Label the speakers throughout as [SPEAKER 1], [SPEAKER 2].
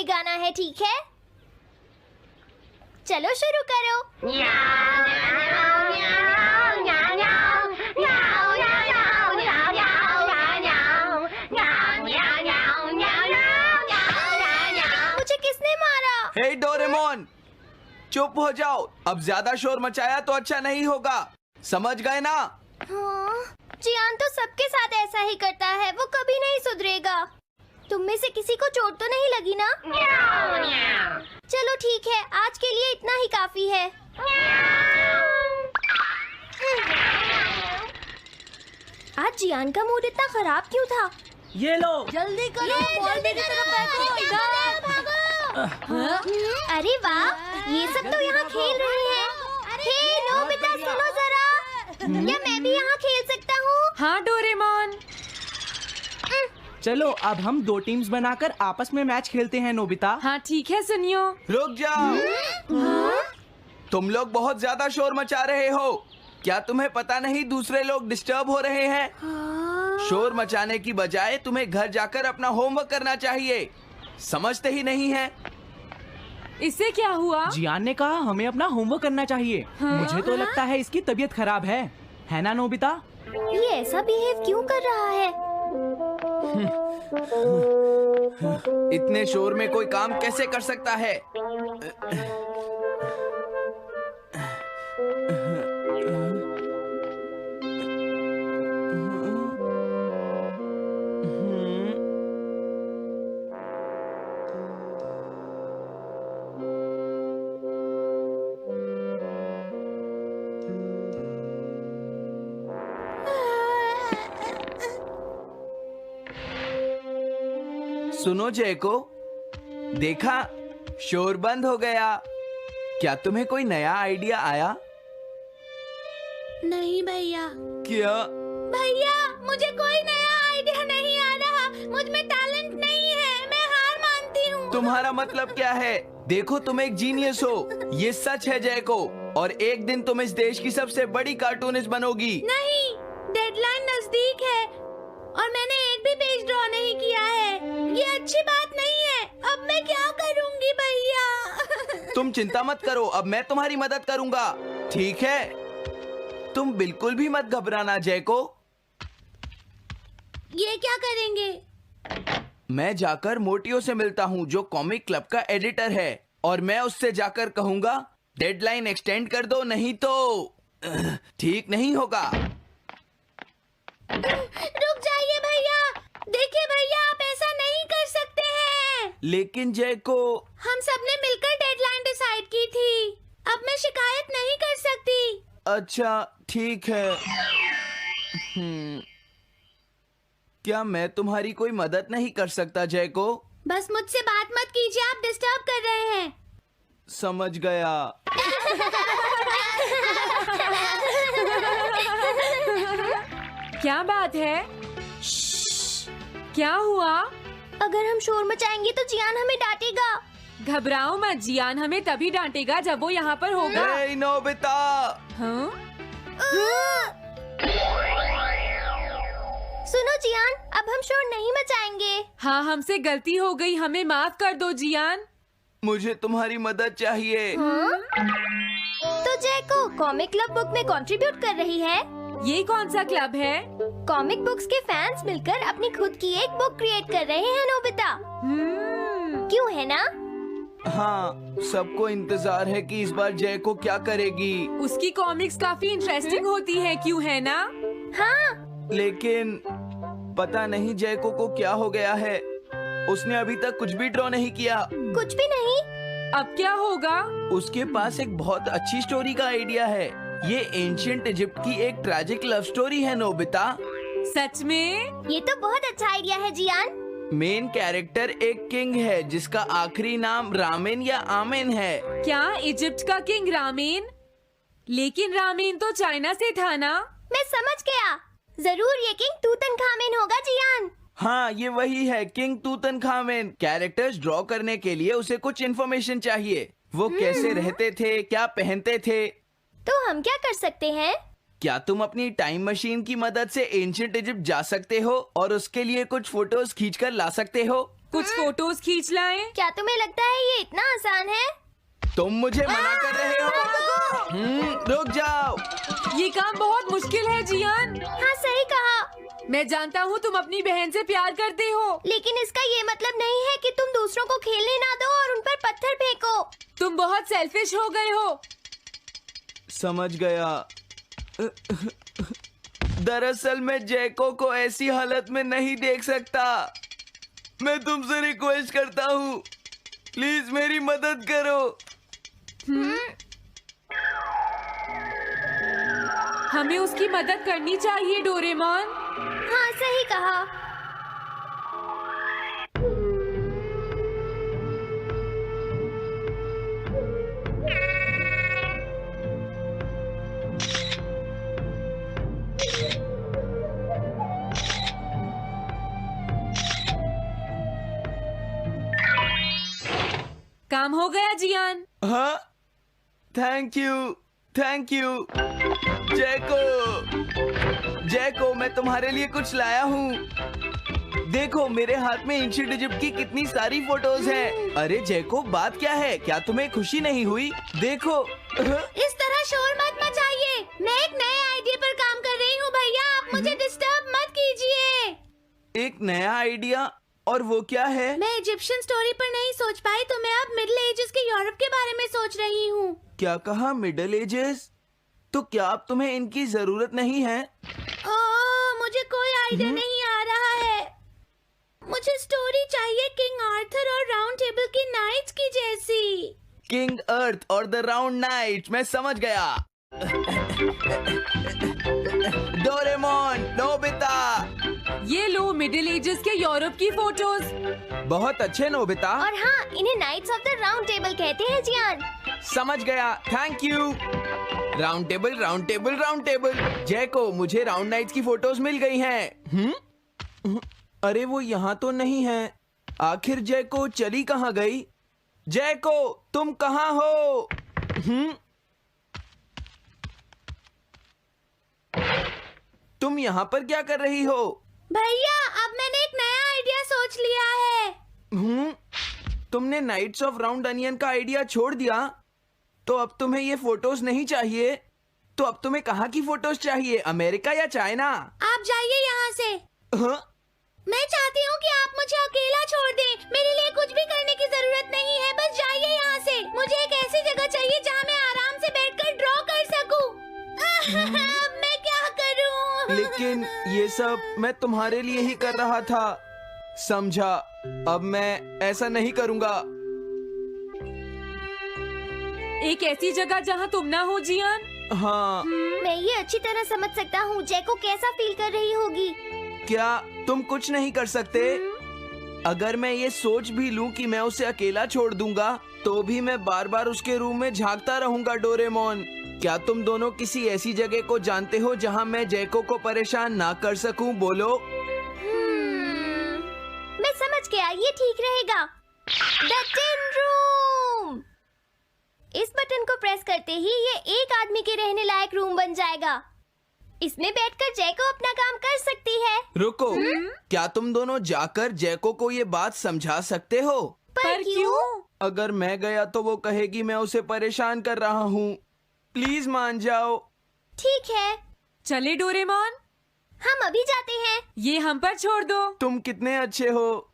[SPEAKER 1] में गाना है, ठीक है? चलो शुरू करो। मुझे किसने मारा?
[SPEAKER 2] हे डोरेमोन, चुप हो जाओ। अब ज्यादा शोर मचाया तो अच्छा नहीं होगा, समझ गए ना?
[SPEAKER 1] हाँ, जियान तो सबके साथ ऐसा ही करता है, वो कभी नहीं सुधरेगा। तुम में से किसी को चोट तो नहीं लगी ना? चलो ठीक है, आज के लिए इतना ही काफी है। आज जियान का मूड इतना खराब क्यों था?
[SPEAKER 3] ये लो।
[SPEAKER 4] जल्दी करो, बॉल मेरी तरफ
[SPEAKER 1] भागो। अरे वाह, ये सब तो यहाँ खेल रहे हैं। हे नोबिता, सुनो जरा, क्या मैं भी यहाँ खेल सकता हूँ?
[SPEAKER 5] हाँ डोरेमोन।
[SPEAKER 3] चलो अब हम 2 टीम्स बनाकर आपस में मैच खेलते हैं नोबिता।
[SPEAKER 5] हाँ ठीक है, सुनियो।
[SPEAKER 2] रुक जाओ। तुम लोग बहुत ज्यादा शोर मचा रहे हो। क्या तुम्हें पता नहीं दूसरे लोग डिस्टर्ब हो रहे हैं? शोर मचाने की बजाय तुम्हें घर जाकर अपना होमवर्क करना चाहिए। समझते ही नहीं है।
[SPEAKER 5] इससे क्या हुआ?
[SPEAKER 3] जियान ने कहा हमें अपना होमवर्क करना चाहिए। मुझे तो लगता है इसकी तबीयत खराब है ना नोबिता?
[SPEAKER 1] ये ऐसा बिहेव क्यों कर रहा है?
[SPEAKER 2] इतने शोर में कोई काम कैसे कर सकता है? सुनो जयको, देखा, शोर बंद हो गया। क्या तुम्हें कोई नया आइडिया आया?
[SPEAKER 4] नहीं भैया।
[SPEAKER 2] क्या?
[SPEAKER 4] भैया, मुझे कोई नया आइडिया नहीं आ रहा। मुझ में टैलेंट नहीं है, मैं हार मानती हूँ।
[SPEAKER 2] तुम्हारा मतलब क्या है? देखो, तुम एक जीनियस हो, ये सच है जयको। और एक दिन तुम इस देश की सबसे बड़ी कार्टूनिस्ट बनोगी।
[SPEAKER 4] नहीं, डेडलाइन नजदीक है और मैंने एक भी पेज ड्रॉ नहीं किया है। ये अच्छी बात नहीं है। अब मैं क्या करूँगी भैया?
[SPEAKER 2] तुम चिंता मत करो, अब मैं तुम्हारी मदद करूंगा, ठीक है? तुम बिल्कुल भी मत घबराना जयको।
[SPEAKER 4] ये क्या करेंगे?
[SPEAKER 2] मैं जाकर मोटियो से मिलता हूँ, जो कॉमिक क्लब का एडिटर है, और मैं उससे जाकर कहूंगा डेडलाइन एक्सटेंड कर दो, नहीं तो ठीक नहीं होगा।
[SPEAKER 4] रुक जाइए भैया। देखिए भैया, आप ऐसा नहीं कर सकते हैं।
[SPEAKER 2] लेकिन जयको,
[SPEAKER 4] हम सबने मिलकर डेडलाइन डिसाइड की थी। अब मैं शिकायत नहीं कर सकती।
[SPEAKER 2] अच्छा ठीक है। क्या मैं तुम्हारी कोई मदद नहीं कर सकता जयको?
[SPEAKER 4] बस मुझसे बात मत कीजिए, आप डिस्टर्ब कर रहे हैं।
[SPEAKER 2] समझ गया।
[SPEAKER 5] क्या बात है? क्या हुआ?
[SPEAKER 1] अगर हम शोर मचाएंगे तो जियान हमें डांटेगा।
[SPEAKER 5] घबराओ मत, जियान हमें तभी डांटेगा जब वो यहाँ पर होगा।
[SPEAKER 2] हे नोबिता!
[SPEAKER 5] हाँ?
[SPEAKER 1] सुनो जियान, अब हम शोर नहीं मचाएंगे।
[SPEAKER 5] हाँ, हमसे गलती हो गई, हमें माफ कर दो जियान।
[SPEAKER 2] मुझे तुम्हारी मदद चाहिए।
[SPEAKER 1] तो जयको कॉमिक क्लब बुक में कंट्रीब्यूट कर रही है।
[SPEAKER 5] ये कौन सा क्लब है?
[SPEAKER 1] कॉमिक बुक्स के फैंस मिलकर अपनी खुद की एक बुक क्रिएट कर रहे हैं नोबिता। क्यों है ना?
[SPEAKER 2] हाँ, सबको इंतजार है कि इस बार जयको क्या करेगी।
[SPEAKER 5] उसकी कॉमिक्स काफी इंटरेस्टिंग होती है, क्यों है ना?
[SPEAKER 1] हाँ,
[SPEAKER 2] लेकिन पता नहीं जयको को क्या हो गया है। उसने अभी तक कुछ भी ड्रॉ नहीं किया।
[SPEAKER 1] कुछ भी नहीं।
[SPEAKER 5] अब क्या होगा?
[SPEAKER 2] उसके पास एक बहुत अच्छी स्टोरी का आइडिया है। ये एंशिएंट इजिप्ट की एक ट्रैजिक लव स्टोरी है नोबिता।
[SPEAKER 5] सच में?
[SPEAKER 1] ये तो बहुत अच्छा आइडिया है जियान।
[SPEAKER 2] मेन कैरेक्टर एक किंग है जिसका आखिरी नाम रामेन या आमेन है।
[SPEAKER 5] क्या इजिप्ट का किंग रामेन? लेकिन रामेन तो चाइना से था ना?
[SPEAKER 1] मैं समझ गया, जरूर ये किंग तूतनखामेन होगा जियान।
[SPEAKER 2] हाँ, ये वही है, किंग तूतनखामेन। कैरेक्टर्स ड्रॉ करने के लिए उसे कुछ इन्फॉर्मेशन चाहिए। वो कैसे रहते थे, क्या पहनते थे।
[SPEAKER 1] तो हम क्या कर सकते हैं?
[SPEAKER 2] क्या तुम अपनी टाइम मशीन की मदद से एंशिएंट इजिप्ट जा सकते हो और उसके लिए कुछ फोटोज खींचकर ला सकते हो?
[SPEAKER 5] कुछ फोटोज खींच लाएं?
[SPEAKER 1] क्या तुम्हें लगता है ये इतना आसान है?
[SPEAKER 2] तुम मुझे मना कर रहे हो? रुक जाओ।
[SPEAKER 5] ये काम बहुत मुश्किल है जियान।
[SPEAKER 1] हाँ सही कहा,
[SPEAKER 5] मैं जानता हूँ तुम अपनी बहन से प्यार करते हो।
[SPEAKER 1] लेकिन इसका ये मतलब नहीं है कि तुम दूसरों को खेलने ना दो और उन पर पत्थर फेंको।
[SPEAKER 5] तुम बहुत सेल्फिश हो गए हो।
[SPEAKER 2] समझ गया। दरअसल मैं जैको को ऐसी हालत में नहीं देख सकता। मैं तुमसे रिक्वेस्ट करता हूँ, प्लीज मेरी मदद करो।
[SPEAKER 5] हमें उसकी मदद करनी चाहिए डोरेमोन।
[SPEAKER 1] हाँ सही कहा।
[SPEAKER 5] काम हो गया जियान।
[SPEAKER 2] हाँ, थैंक यू, थैंक यू। जैको, मैं तुम्हारे लिए कुछ लाया हूँ। देखो मेरे हाथ में एंशिएंट इजिप्ट की कितनी सारी फोटोज हैं। अरे जैको, बात क्या है? क्या तुम्हें खुशी नहीं हुई? देखो।
[SPEAKER 4] इस तरह शोर मत मचाइए। मैं एक नए आइडिया पर काम कर रही हूँ भैया, आप मुझे डिस्टर्ब मत कीजिए।
[SPEAKER 2] एक नया आइडिया? और वो क्या है?
[SPEAKER 4] मैं इजिप्शियन स्टोरी पर नहीं सोच पाई तो मैं अब मिडिल एजेस के यूरोप के बारे में सोच रही हूँ।
[SPEAKER 2] क्या कहा? Middle ages? तो क्या अब तुम्हें इनकी जरूरत नहीं है?
[SPEAKER 4] मुझे कोई आइडिया नहीं आ रहा है। मुझे स्टोरी चाहिए किंग आर्थर और राउंड टेबल की नाइट्स की जैसी।
[SPEAKER 2] किंग अर्थ और द राउंड नाइट, मैं समझ गया। Doraemon, Nobita.
[SPEAKER 5] ये लो मिडिल एजेस के यूरोप की फोटोज।
[SPEAKER 2] बहुत अच्छे नोबिता।
[SPEAKER 1] और हाँ, इन्हें knights of the round table कहते हैं जियान।
[SPEAKER 2] समझ गया, thank you. Round table, round table, round table. जैको, मुझे राउंड नाइट्स की फोटोज मिल गई हैं। अरे वो यहाँ तो नहीं है। आखिर जैको चली कहाँ गई? जैको, तुम कहाँ हो? तुम यहाँ पर क्या कर रही हो?
[SPEAKER 4] भैया, अब मैंने एक नया आइडिया सोच लिया है।
[SPEAKER 2] तुमने नाइट्स ऑफ राउंड अनियन का आइडिया छोड़ दिया? तो अब तुम्हें ये फोटोज नहीं चाहिए? तो अब तुम्हें कहाँ की फोटोज चाहिए? अमेरिका या चाइना?
[SPEAKER 4] आप जाइए यहाँ से।
[SPEAKER 2] हाँ?
[SPEAKER 4] मैं चाहती हूँ कि आप मुझे अकेला छोड़ दें। मेरे लिए कुछ भी करने की जरूरत नहीं है, बस जाइए यहाँ से। मुझे एक ऐसी जगह चाहिए जहाँ मैं आराम से बैठकर ड्रॉ कर सकूं। मैं क्या करूँ?
[SPEAKER 2] लेकिन ये सब मैं तुम्हारे लिए ही कर रहा था, समझा? अब मैं ऐसा नहीं करूँगा।
[SPEAKER 5] एक ऐसी जगह जहाँ तुम ना हो जियान।
[SPEAKER 2] हाँ।
[SPEAKER 1] मैं ये अच्छी तरह समझ सकता हूँ जैको कैसा फील कर रही होगी।
[SPEAKER 2] क्या तुम कुछ नहीं कर सकते? अगर मैं ये सोच भी लूं कि मैं उसे अकेला छोड़ दूंगा, तो भी मैं बार बार उसके रूम में झांकता रहूंगा। डोरेमोन, क्या तुम दोनों किसी ऐसी जगह को जानते हो जहां मैं जैको को परेशान ना कर सकूं? बोलो।
[SPEAKER 1] मैं समझ गया, ये ठीक रहेगा। The tin room. इस बटन को प्रेस करते ही ये एक आदमी के रहने लायक रूम बन जाएगा। इसमें बैठकर जैको अपना काम कर सकती है।
[SPEAKER 2] रुको, क्या तुम दोनों जाकर जैको को ये बात समझा सकते हो?
[SPEAKER 5] पर क्यों?
[SPEAKER 2] अगर मैं गया तो वो कहेगी मैं उसे परेशान कर रहा हूँ। प्लीज मान जाओ।
[SPEAKER 1] ठीक है,
[SPEAKER 5] चले डोरेमोन,
[SPEAKER 1] हम अभी जाते हैं।
[SPEAKER 5] ये हम पर छोड़ दो।
[SPEAKER 2] तुम कितने अच्छे हो।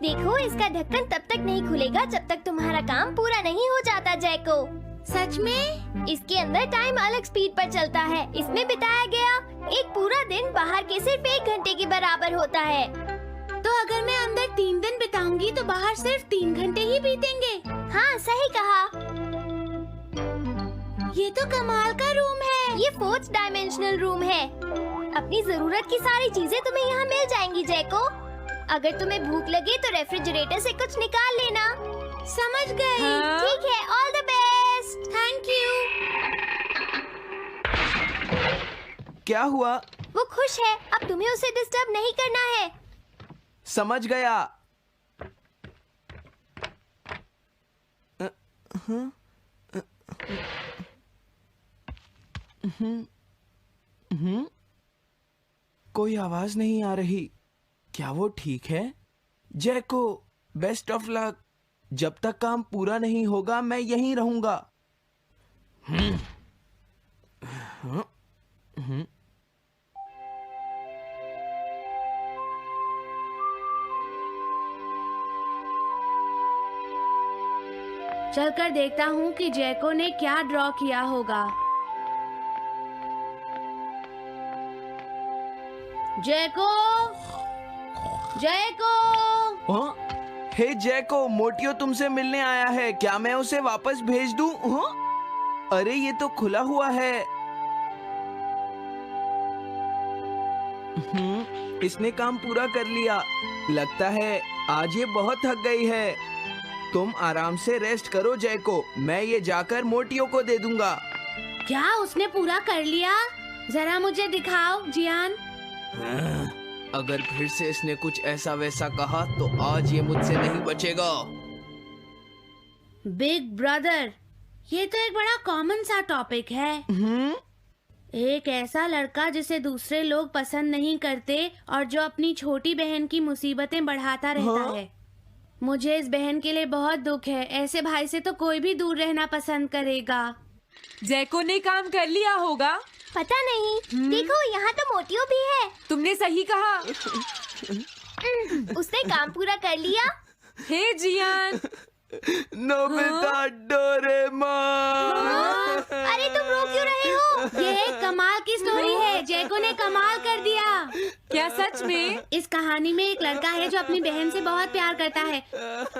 [SPEAKER 1] देखो, इसका ढक्कन तब तक नहीं खुलेगा जब तक तुम्हारा काम पूरा नहीं हो जाता जैको।
[SPEAKER 4] सच में?
[SPEAKER 1] इसके अंदर टाइम अलग स्पीड पर चलता है। इसमें बिताया गया एक पूरा दिन बाहर के सिर्फ 1 घंटे के बराबर होता है।
[SPEAKER 4] तो अगर मैं अंदर 3 दिन बिताऊंगी तो बाहर सिर्फ 3 घंटे ही बीतेंगे।
[SPEAKER 1] हाँ सही कहा।
[SPEAKER 4] ये तो कमाल का रूम है।
[SPEAKER 1] ये 4th डायमेंशनल रूम है। अपनी जरूरत की सारी चीजें तुम्हें यहाँ मिल जाएंगी जैको। अगर तुम्हें भूख लगे तो रेफ्रिजरेटर से कुछ निकाल लेना।
[SPEAKER 4] समझ गई।
[SPEAKER 5] हाँ?
[SPEAKER 1] ठीक है, all the best.
[SPEAKER 4] Thank you.
[SPEAKER 2] क्या हुआ?
[SPEAKER 1] वो खुश है, अब तुम्हें उसे डिस्टर्ब नहीं करना है।
[SPEAKER 2] समझ गया। कोई आवाज नहीं आ रही। क्या वो ठीक है? जैको, बेस्ट ऑफ लक। जब तक काम पूरा नहीं होगा मैं यहीं रहूंगा।
[SPEAKER 4] चलकर देखता हूँ कि जैको ने क्या ड्रॉ किया होगा। जैको, जैको।
[SPEAKER 2] हाँ? हे जैको, मोटियो तुमसे मिलने आया है। क्या मैं उसे वापस भेज दूं? हाँ? अरे ये तो खुला हुआ है। इसने काम पूरा कर लिया। लगता है आज ये बहुत थक गई है। तुम आराम से रेस्ट करो जैको, मैं ये जाकर मोटियो को दे दूंगा।
[SPEAKER 4] क्या उसने पूरा कर लिया? जरा मुझे दिखाओ जियान।
[SPEAKER 2] अगर फिर से इसने कुछ ऐसा वैसा कहा तो आज ये मुझसे नहीं बचेगा।
[SPEAKER 4] बिग ब्रदर, ये तो एक बड़ा कॉमन सा टॉपिक है। एक ऐसा लड़का जिसे दूसरे लोग पसंद नहीं करते और जो अपनी छोटी बहन की मुसीबतें बढ़ाता रहता है। मुझे इस बहन के लिए बहुत दुख है। ऐसे भाई से तो कोई भी दूर रहना पसंद करेगा।
[SPEAKER 5] जैको ने काम कर लिया होगा।
[SPEAKER 1] पता नहीं। देखो यहाँ तो मोटियो भी है।
[SPEAKER 5] तुमने सही कहा।
[SPEAKER 1] उसने काम पूरा कर लिया।
[SPEAKER 5] Hey Gian.
[SPEAKER 2] Nobita, Doraemon.
[SPEAKER 1] अरे तुम रो क्यों रहे हो?
[SPEAKER 4] ये एक कमाल की स्टोरी है। जैको ने कमाल कर दिया।
[SPEAKER 5] क्या सच में?
[SPEAKER 4] इस कहानी में एक लड़का है जो अपनी बहन से बहुत प्यार करता है,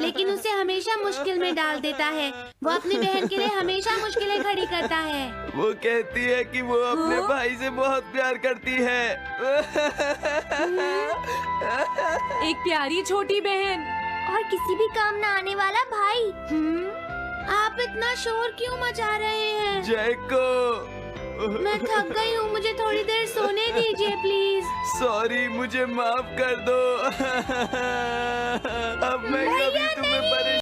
[SPEAKER 4] लेकिन उसे हमेशा मुश्किल में डाल देता है। वो अपनी बहन के लिए हमेशा मुश्किलें खड़ी करता है।
[SPEAKER 2] वो कहती है कि वो अपने भाई से बहुत प्यार करती है।
[SPEAKER 5] एक प्यारी छोटी बहन
[SPEAKER 1] और किसी भी काम न आने वाला भाई।
[SPEAKER 4] आप इतना शोर क्यों मचा रहे हैं?
[SPEAKER 2] जैको,
[SPEAKER 4] मैं थक गई हूँ, मुझे थोड़ी देर सोने दीजिए प्लीज।
[SPEAKER 2] सॉरी, मुझे माफ कर दो। अब मैं कभी तुम्हें परेशान